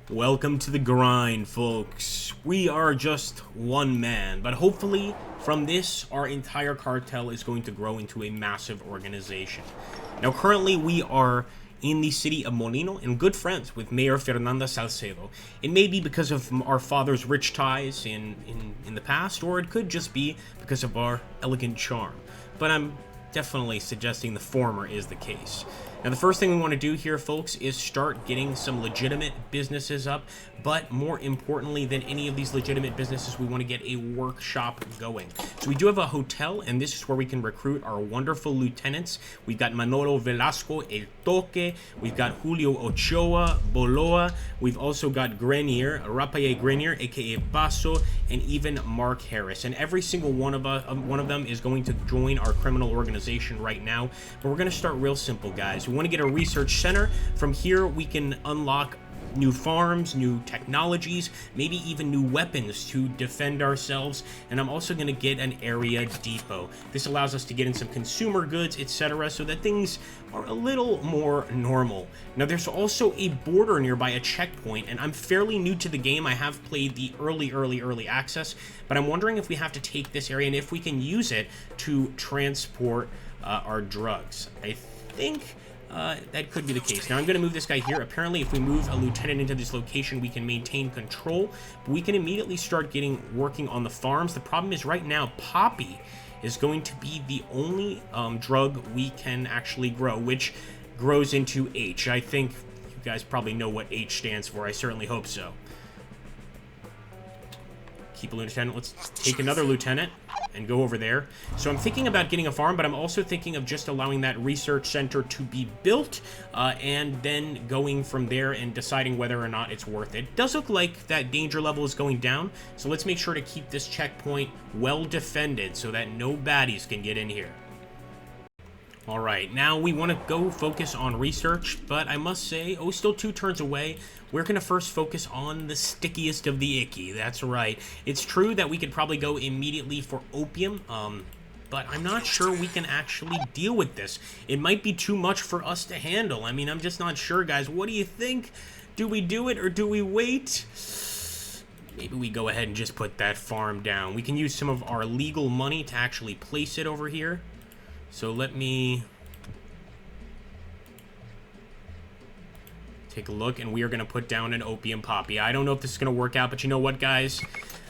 Welcome to the grind, folks. We are just one man, but hopefully from this, our entire cartel is going to grow into a massive organization. Now, currently, we are in the city of Molino and good friends with Mayor Fernanda Salcedo. It may be because of our father's rich ties in the past, or it could just be because of our elegant charm. But I'm definitely suggesting the former is the case. Now, the first thing we want to do here, folks, is start getting some legitimate businesses up, but more importantly than any of these legitimate businesses, we want to get a workshop going. So we do have a hotel, and this is where we can recruit our wonderful lieutenants. We've got Manolo Velasco, El Toque, we've got Julio Ochoa, Boloa, we've also got Grenier, Rapaye Grenier, aka Paso, and even Mark Harris. And every single one of them is going to join our criminal organization right now, but we're going to start real simple, guys. We want to get a research center. From here, we can unlock new farms, new technologies, maybe even new weapons to defend ourselves. And I'm also going to get an area depot. This allows us to get in some consumer goods, etc., so that things are a little more normal. Now, there's also a border nearby, a checkpoint, and I'm fairly new to the game. I have played the early access, but I'm wondering if we have to take this area and if we can use it to transport our drugs. I think that could be the case. Now, I'm going to move this guy here. Apparently, if we move a lieutenant into this location, we can maintain control. But we can immediately start working on the farms. The problem is right now, poppy is going to be the only drug we can actually grow, which grows into H. I think you guys probably know what H stands for. I certainly hope so. Keep a lieutenant. Let's take another lieutenant and go over there. So I'm thinking about getting a farm, but I'm also thinking of just allowing that research center to be built and then going from there and deciding whether or not it's worth it. It does look like that danger level is going down, so let's make sure to keep this checkpoint well defended so that no baddies can get in here. Alright, now we want to go focus on research, but I must say, still 2 turns away. We're going to first focus on the stickiest of the icky. That's right. It's true that we could probably go immediately for opium, but I'm not sure we can actually deal with this. It might be too much for us to handle. I mean, I'm just not sure, guys. What do you think? Do we do it or do we wait? Maybe we go ahead and just put that farm down. We can use some of our legal money to actually place it over here. So let me take a look, and we are going to put down an opium poppy. I don't know if this is going to work out, but you know what, guys?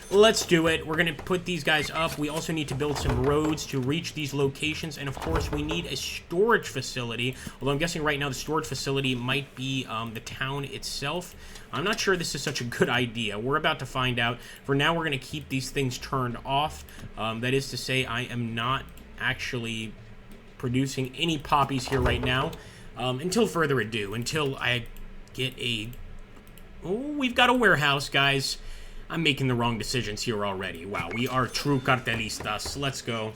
Let's do it. We're going to put these guys up. We also need to build some roads to reach these locations, and of course, we need a storage facility, although I'm guessing right now the storage facility might be the town itself. I'm not sure this is such a good idea. We're about to find out. For now, we're going to keep these things turned off. That is to say, I am not actually producing any poppies here right now, until further ado, until I get a... we've got a warehouse, guys. I'm making the wrong decisions here already. Wow, we are true cartelistas. Let's go.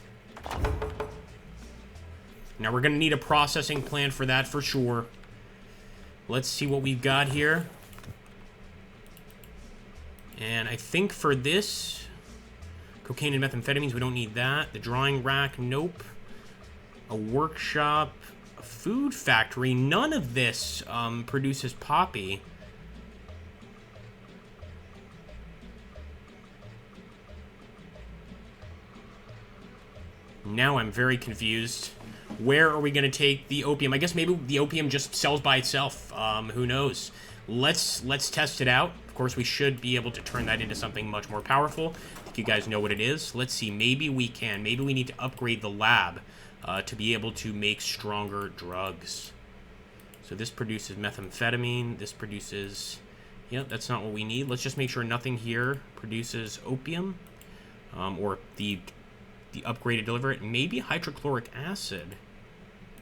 Now, we're going to need a processing plant for that for sure. Let's see what we've got here. And I think for this, cocaine and methamphetamines, we don't need that. The drawing rack, nope. A workshop, a food factory. None of this produces poppy. Now I'm very confused. Where are we going to take the opium? I guess maybe the opium just sells by itself. Who knows? Let's test it out. Of course, we should be able to turn that into something much more powerful. I think you guys know what it is. Let's see. Maybe we can. Maybe we need to upgrade the lab to be able to make stronger drugs. So this produces methamphetamine. This produces... that's not what we need. Let's just make sure nothing here produces opium. Or the upgraded deliver it. Maybe hydrochloric acid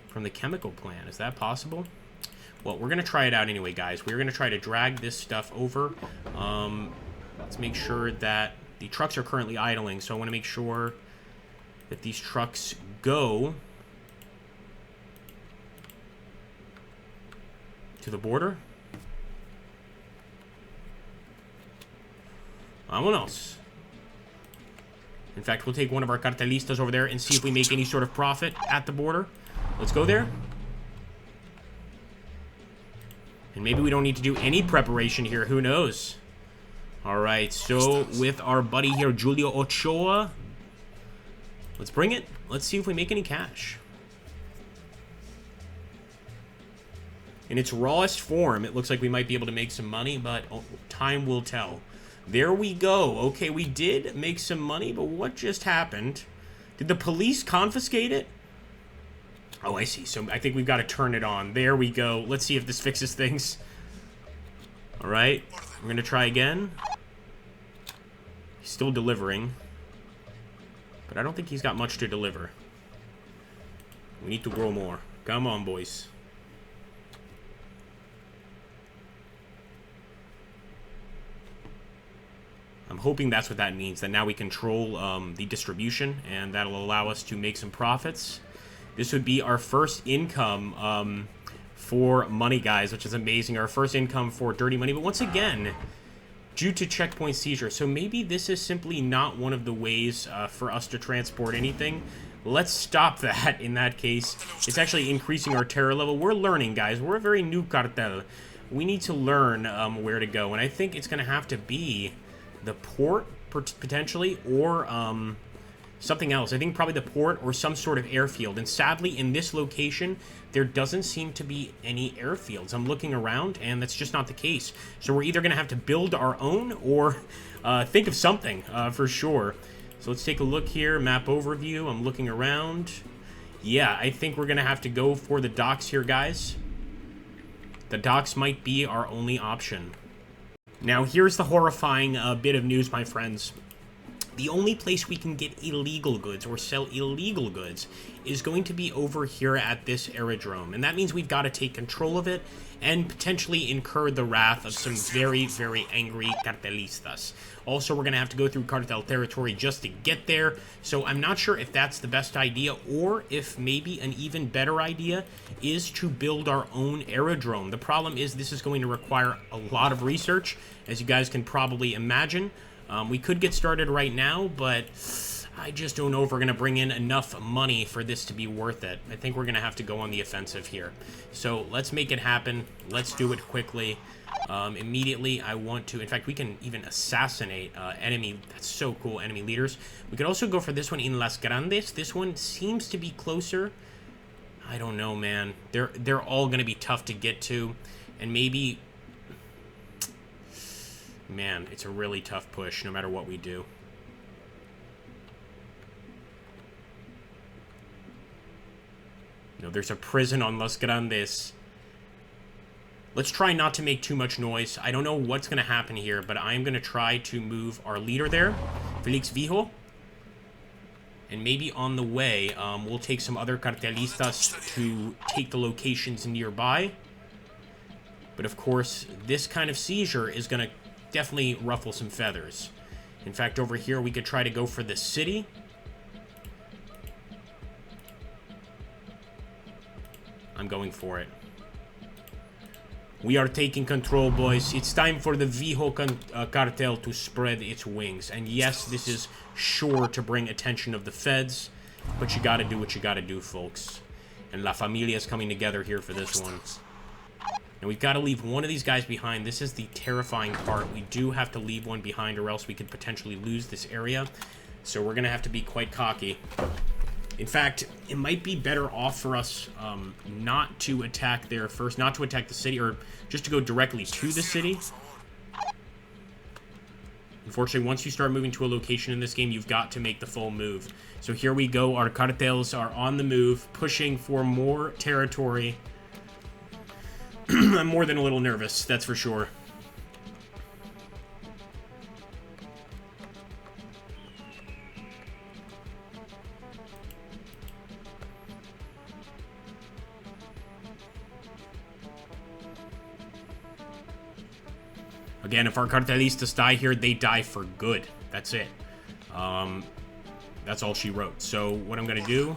from the chemical plant. Is that possible? Well, we're going to try it out anyway, guys. We're going to try to drag this stuff over. Let's make sure that the trucks are currently idling. So I want to make sure that these trucks go to the border. Vámonos. In fact, we'll take one of our cartelistas over there and see if we make any sort of profit at the border. Let's go there. And maybe we don't need to do any preparation here. Who knows? Alright, so with our buddy here, Julio Ochoa, let's bring it. Let's see if we make any cash. In its rawest form, it looks like we might be able to make some money, but time will tell. There we go. Okay, we did make some money, but what just happened? Did the police confiscate it? Oh, I see. So I think we've got to turn it on. There we go. Let's see if this fixes things. All right. We're going to try again. He's still delivering. But I don't think he's got much to deliver. We need to grow more. Come on, boys. I'm hoping that's what that means, that now we control the distribution, and that'll allow us to make some profits. This would be our first income for money, guys, which is amazing. Our first income for dirty money, but once again, due to checkpoint seizure. So maybe this is simply not one of the ways for us to transport anything. Let's stop that in that case. It's actually increasing our terror level. We're learning, guys. We're a very new cartel. We need to learn where to go, and I think it's going to have to be the port, potentially, or something else. I think probably the port or some sort of airfield. And sadly, in this location, there doesn't seem to be any airfields. I'm looking around, and that's just not the case. So we're either going to have to build our own or think of something for sure. So let's take a look here. Map overview. I'm looking around. Yeah, I think we're going to have to go for the docks here, guys. The docks might be our only option. Now, here's the horrifying bit of news, my friends. The only place we can get illegal goods or sell illegal goods is going to be over here at this aerodrome. And that means we've got to take control of it and potentially incur the wrath of some very, very angry cartelistas. Also, we're going to have to go through cartel territory just to get there. So I'm not sure if that's the best idea, or if maybe an even better idea is to build our own aerodrome. The problem is this is going to require a lot of research, as you guys can probably imagine. We could get started right now, but I just don't know if we're going to bring in enough money for this to be worth it. I think we're going to have to go on the offensive here. So let's make it happen. Let's do it quickly. Immediately, I want to... In fact, we can even assassinate enemy... That's so cool, enemy leaders. We could also go for this one in Las Grandes. This one seems to be closer. I don't know, man. They're all going to be tough to get to. And maybe... Man, it's a really tough push, no matter what we do. No, there's a prison on Las Grandes. Let's try not to make too much noise. I don't know what's going to happen here, but I'm going to try to move our leader there, Felix Vijo. And maybe on the way, we'll take some other cartelistas to take the locations nearby. But of course, this kind of seizure is going to definitely ruffle some feathers. In fact, over here, we could try to go for the city. I'm going for it. We are taking control, boys. It's time for the Vijo cartel to spread its wings. And yes, this is sure to bring attention of the feds, but you gotta do what you gotta do, folks. And La Familia is coming together here for this one. And we've got to leave one of these guys behind. This is the terrifying part. We do have to leave one behind, or else we could potentially lose this area. So we're going to have to be quite cocky. In fact, it might be better off for us not to attack there first, not to attack the city, or just to go directly to the city. Unfortunately, once you start moving to a location in this game, you've got to make the full move. So here we go. Our cartels are on the move, pushing for more territory. I'm more than a little nervous, that's for sure. Again, if our cartelistas die here, they die for good. That's it. That's all she wrote. So what I'm going to do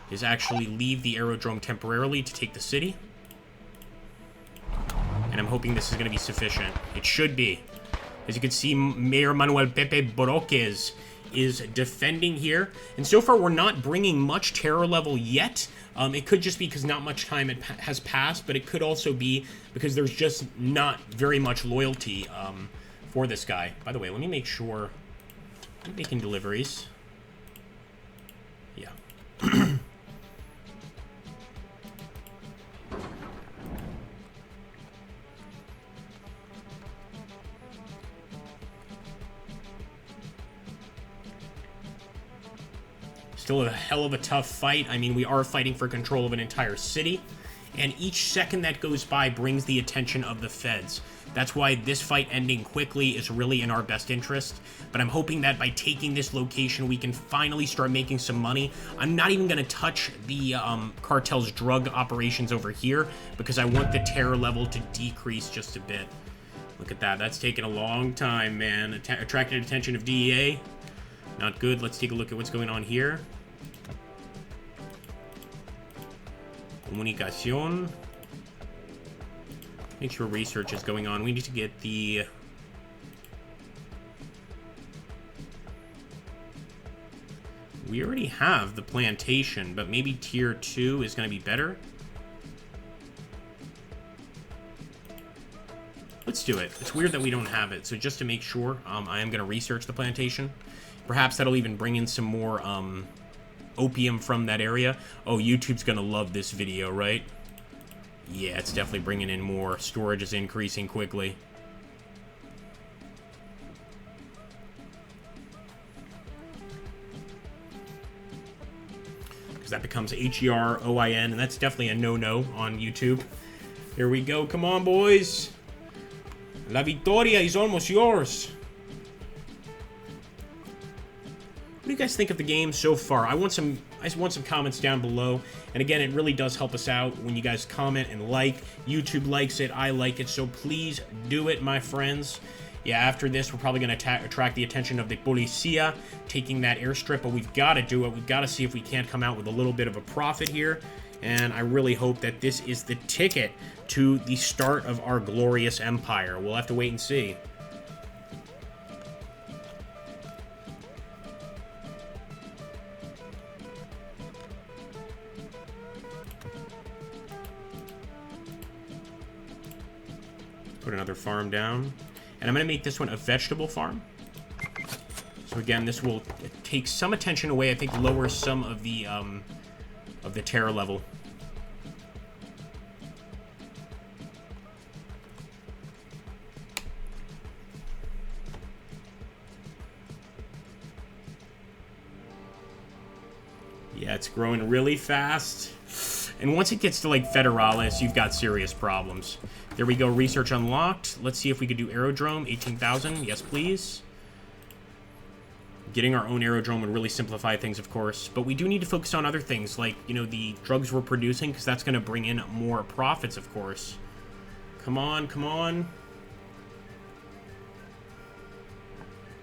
is actually leave the aerodrome temporarily to take the city. And I'm hoping this is going to be sufficient. It should be. As you can see, Mayor Manuel Pepe Boroques is defending here. And so far, we're not bringing much terror level yet. It could just be because not much time has passed, but it could also be because there's just not very much loyalty for this guy. By the way, let me make sure I'm making deliveries. Yeah. Still a hell of a tough fight. I mean, we are fighting for control of an entire city, and each second that goes by brings the attention of the feds. That's why this fight ending quickly is really in our best interest, but I'm hoping that by taking this location, we can finally start making some money. I'm not even going to touch the cartel's drug operations over here, because I want the terror level to decrease just a bit. Look at that. That's taken a long time, man. Attracted attention of DEA. Not good. Let's take a look at what's going on here. Comunicación. Make sure research is going on. We need to get the... We already have the plantation, but maybe tier 2 is going to be better. Let's do it. It's weird that we don't have it. So just to make sure, I am going to research the plantation. Perhaps that'll even bring in some more opium from that area. Oh, YouTube's going to love this video, right? Yeah, it's definitely bringing in more. Storage is increasing quickly. Because that becomes HEROIN, and that's definitely a no-no on YouTube. Here we go. Come on, boys. La Victoria is almost yours. What do you guys think of the game so far? I want some comments down below. And again, it really does help us out when you guys comment and like. YouTube likes it, I like it, so please do it, my friends. Yeah, after this, we're probably going to attract the attention of the Policia, taking that airstrip, but we've got to do it. We've got to see if we can't come out with a little bit of a profit here. And I really hope that this is the ticket to the start of our glorious empire. We'll have to wait and see. Put another farm down. And I'm going to make this one a vegetable farm. So again, this will take some attention away. I think lower some of the terror level. Yeah, it's growing really fast. And once it gets to, like, Federalis, you've got serious problems. There we go, research unlocked. Let's see if we could do aerodrome, 18,000. Yes, please. Getting our own aerodrome would really simplify things, of course. But we do need to focus on other things, like, you know, the drugs we're producing, because that's going to bring in more profits, of course. Come on, come on.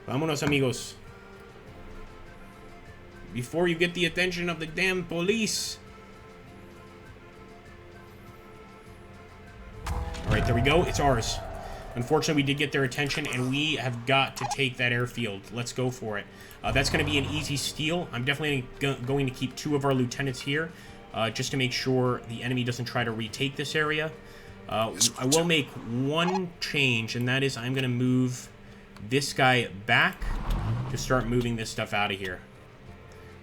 Vámonos, amigos. Before you get the attention of the damn police. Alright, there we go. It's ours. Unfortunately, we did get their attention, and we have got to take that airfield. Let's go for it. That's going to be an easy steal. I'm definitely going to keep 2 of our lieutenants here, just to make sure the enemy doesn't try to retake this area. I will make one change, and that is I'm going to move this guy back to start moving this stuff out of here.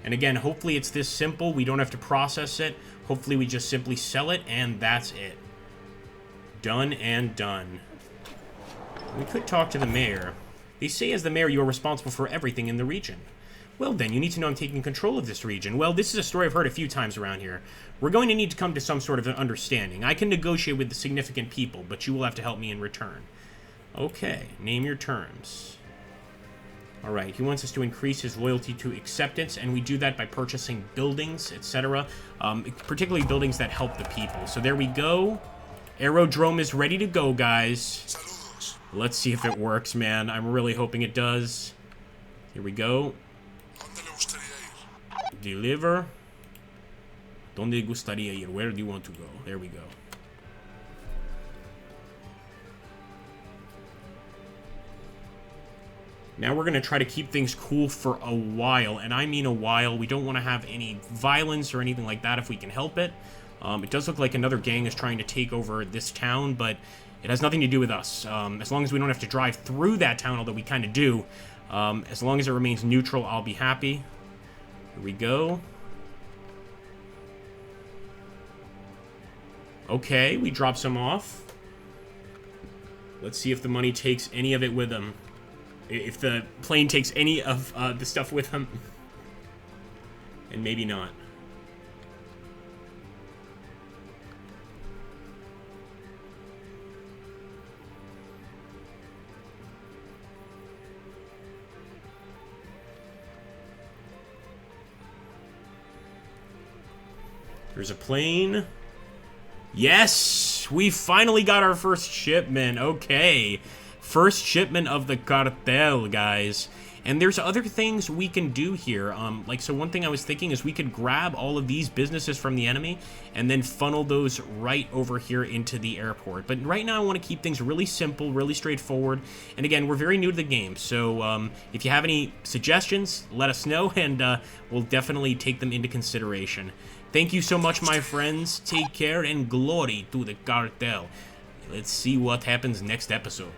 And again, hopefully it's this simple. We don't have to process it. Hopefully we just simply sell it, and that's it. Done and done. We could talk to the mayor. They say as the mayor you are responsible for everything in the region. Well then, you need to know I'm taking control of this region. Well, this is a story I've heard a few times around here. We're going to need to come to some sort of an understanding. I can negotiate with the significant people, but you will have to help me in return. Okay, name your terms. Alright, he wants us to increase his loyalty to acceptance, and we do that by purchasing buildings, etc. Particularly buildings that help the people. So there we go. Aerodrome is ready to go, guys. Let's see if it works, man. I'm really hoping it does. Here we go. Deliver. ¿Dónde gustaría ir? Where do you want to go? There we go. Now we're going to try to keep things cool for a while, and I mean a while. We don't want to have any violence or anything like that if we can help it. It does look like another gang is trying to take over this town, but it has nothing to do with us. As long as we don't have to drive through that town, although we kind of do, as long as it remains neutral, I'll be happy. Here we go. Okay, we drop some off. Let's see if the money takes any of it with them. If the plane takes any of the stuff with them. And maybe not. There's a plane. Yes! We finally got our first shipment. Okay. First shipment of the cartel, guys. And there's other things we can do here. So one thing I was thinking is we could grab all of these businesses from the enemy and then funnel those right over here into the airport. But right now I want to keep things really simple, really straightforward. And again, we're very new to the game. So if you have any suggestions, let us know, and we'll definitely take them into consideration. Thank you so much, my friends. Take care, and glory to the cartel. Let's see what happens next episode.